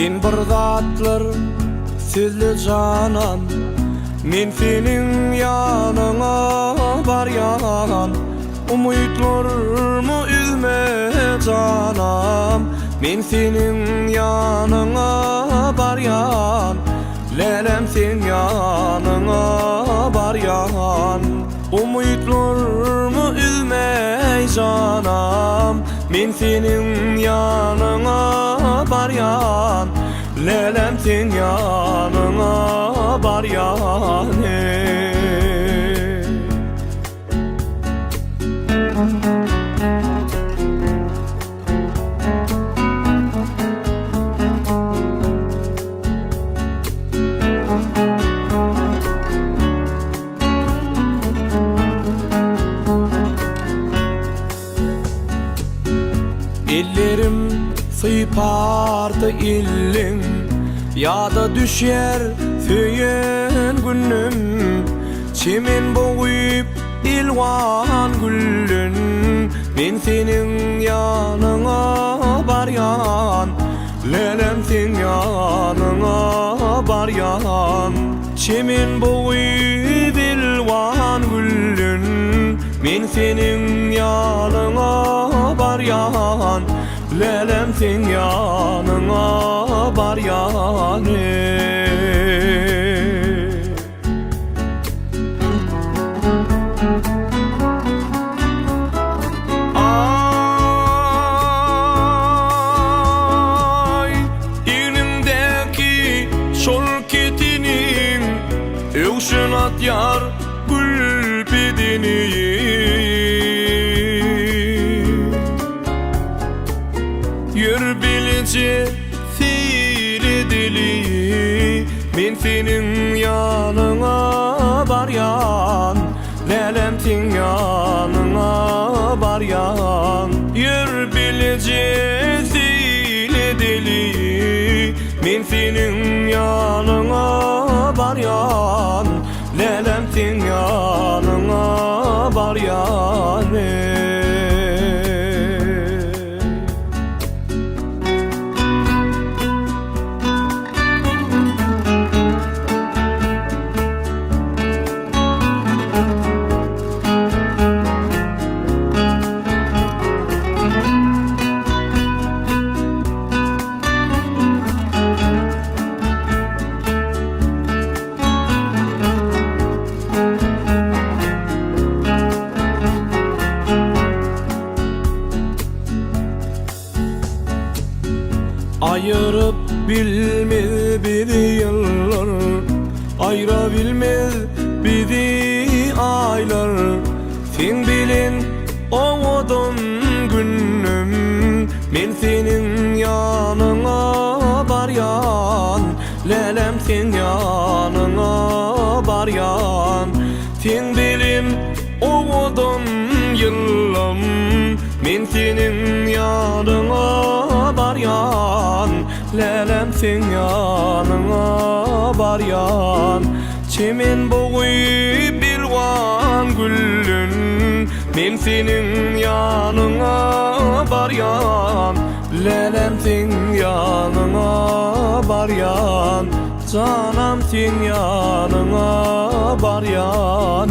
Sen bir zatlar sizli canan, men senin yanına baryan. Umutlarımı üzme canam, men senin yanına baryan. Lelem sen yanına baryan. Umutlarımı üzme canam, men senin yanına baryan. Lelem sen yanına baryan. Ellerim sıypardı illin, yada düşer söyün günüm. Çimen boğuyup ilvan güllün, men senin yanına baryan. Lelem sen yanına baryan. Çimen boğuyup ilvan güllün, men senin yanına baryan. Lelem sen yanına baryan. Ay, elimdeki şol ketinin öwşün atyar gül bedeni. Yür bilece seyredeli, men senin yanına baryan. Lelem sen yanına baryan. Yür bilece seyredeli, men senin yanına baryan. Lelem sen yanına baryan. Ayırıp bilmez bizi yıllar, ayıra bilmez bizi aylar. Sen bilin oğudun günüm, men senin yanına baryan. Lelem sen yanına baryan. Sen bilin oğudun yıllam, men senin yanına baryan. Lelem sen yanına baryan. Çemen boğuyup ilvan güllün, men senin yanına baryan. Lelem sen yanına baryan. Canam sen yanına baryan.